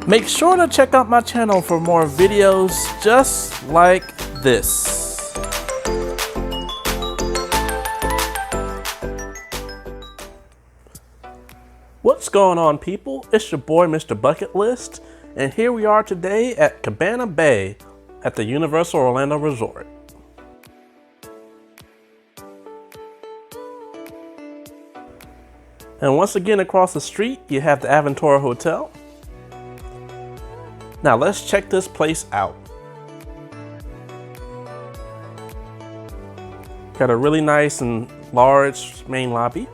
Make sure to check out my channel for more videos just like this. What's going on, people? It's your boy MrBucketlist, and here we are today at Cabana Bay at the Universal Orlando Resort. And once again, across the street you have the Aventura Hotel. Now let's check this place out. Got a really nice and large main lobby.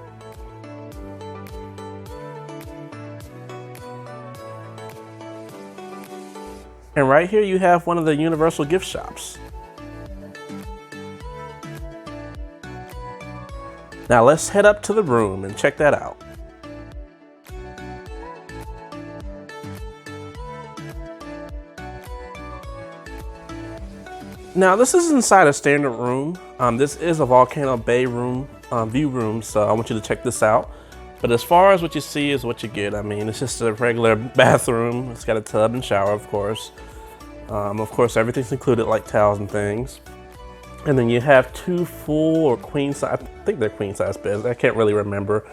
And right here you have one of the Universal gift shops. Now let's head up to the room and check that out. Now this is inside a standard room. This is a Volcano Bay room, view room, so I want you to check this out. But as far as what you see is what you get. I mean, it's just a regular bathroom. It's got a tub and shower, of course. Of course, everything's included, like towels and things. And then you have two full or queen size, I think they're queen size beds. I can't really remember,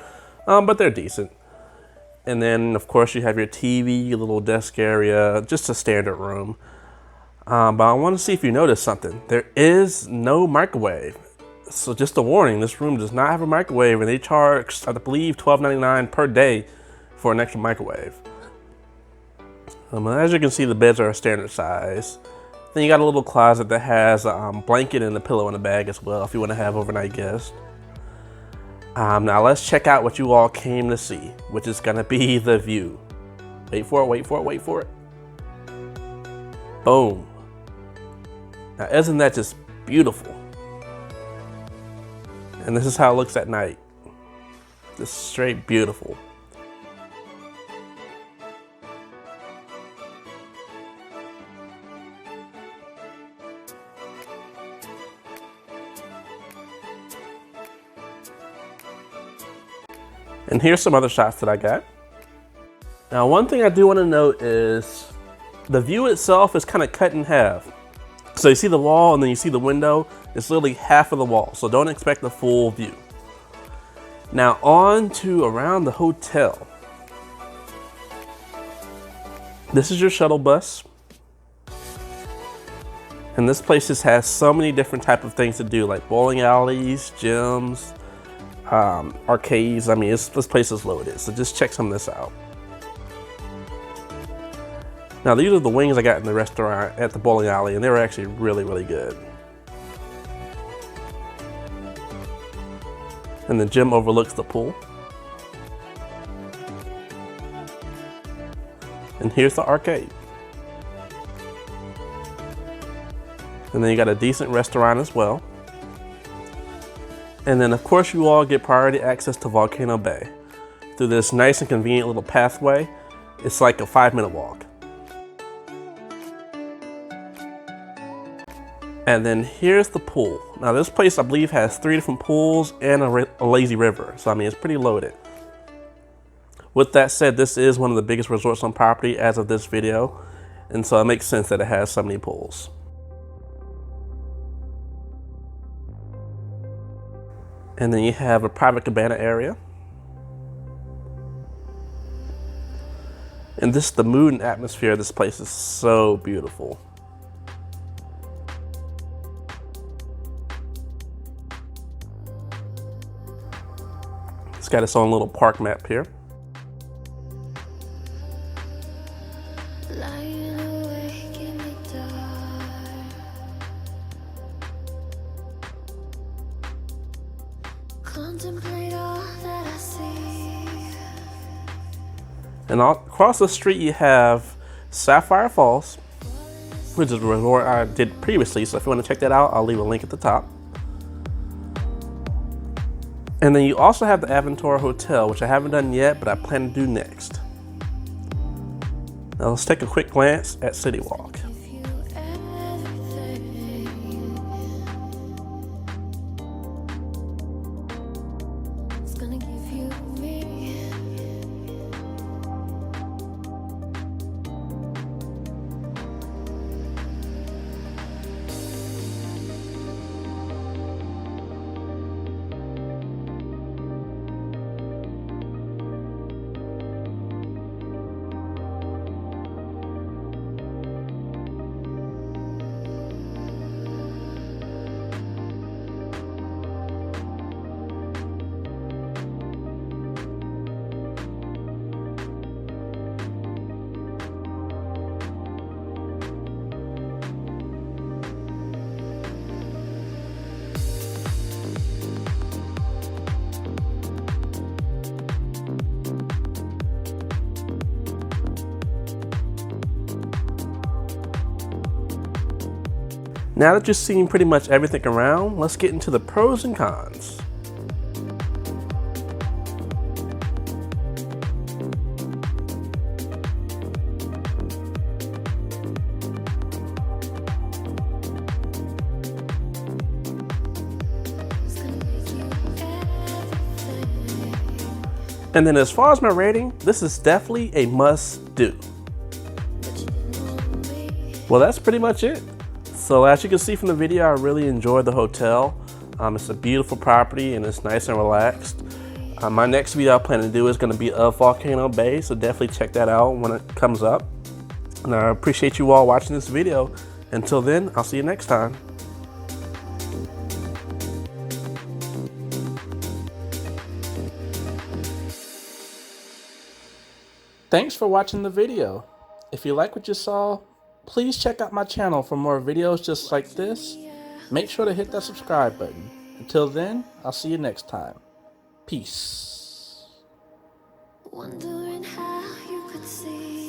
but they're decent. And then, of course, you have your TV, your little desk area, just a standard room. But I want to see if you notice something. There is no microwave. So just a warning, this room does not have a microwave, and they charge, I believe, $12.99 per day for an extra microwave. As you can see, the beds are a standard size. Then you got a little closet that has a blanket and a pillow in the bag as well if you want to have overnight guests. Now let's check out what you all came to see, which is going to be the view. Wait for it, wait for it, wait for it. Boom. Now isn't that just beautiful? And this is how it looks at night. Just straight beautiful. And here's some other shots that I got. Now, one thing I do want to note is the view itself is kind of cut in half. So you see the wall and then you see the window. It's literally half of the wall, so don't expect the full view. Now on to around the hotel. This is your shuttle bus. And this place just has so many different type of things to do, like bowling alleys, gyms, arcades. I mean, this place is loaded, so just check some of this out. Now these are the wings I got in the restaurant at the bowling alley, and they were actually really, really good. And the gym overlooks the pool. And here's the arcade. And then you got a decent restaurant as well. And then of course you all get priority access to Volcano Bay through this nice and convenient little pathway. It's like a 5-minute walk. And then here's the pool. Now this place I believe has 3 different pools and a lazy river. So I mean, it's pretty loaded. With that said, this is one of the biggest resorts on property as of this video. And so it makes sense that it has so many pools. And then you have a private cabana area. And the mood and atmosphere of this place is so beautiful. It's got its own little park map here. And across the street you have Sapphire Falls, which is a resort I did previously, so if you want to check that out, I'll leave a link at the top. And then you also have the Aventura Hotel, which I haven't done yet, but I plan to do next. Now let's take a quick glance at City Walk. Now that you've seen pretty much everything around, let's get into the pros and cons. And then as far as my rating, this is definitely a must do. Well, that's pretty much it. So as you can see from the video, I really enjoyed the hotel. It's a beautiful property and it's nice and relaxed. My next video I plan to do is going to be of Volcano Bay, so definitely check that out when it comes up. And I appreciate you all watching this video. Until then, I'll see you next time. Thanks for watching the video. If you like what you saw, please check out my channel for more videos just like this. Make sure to hit that subscribe button. Until then, I'll see you next time. Peace. Wondering how you could see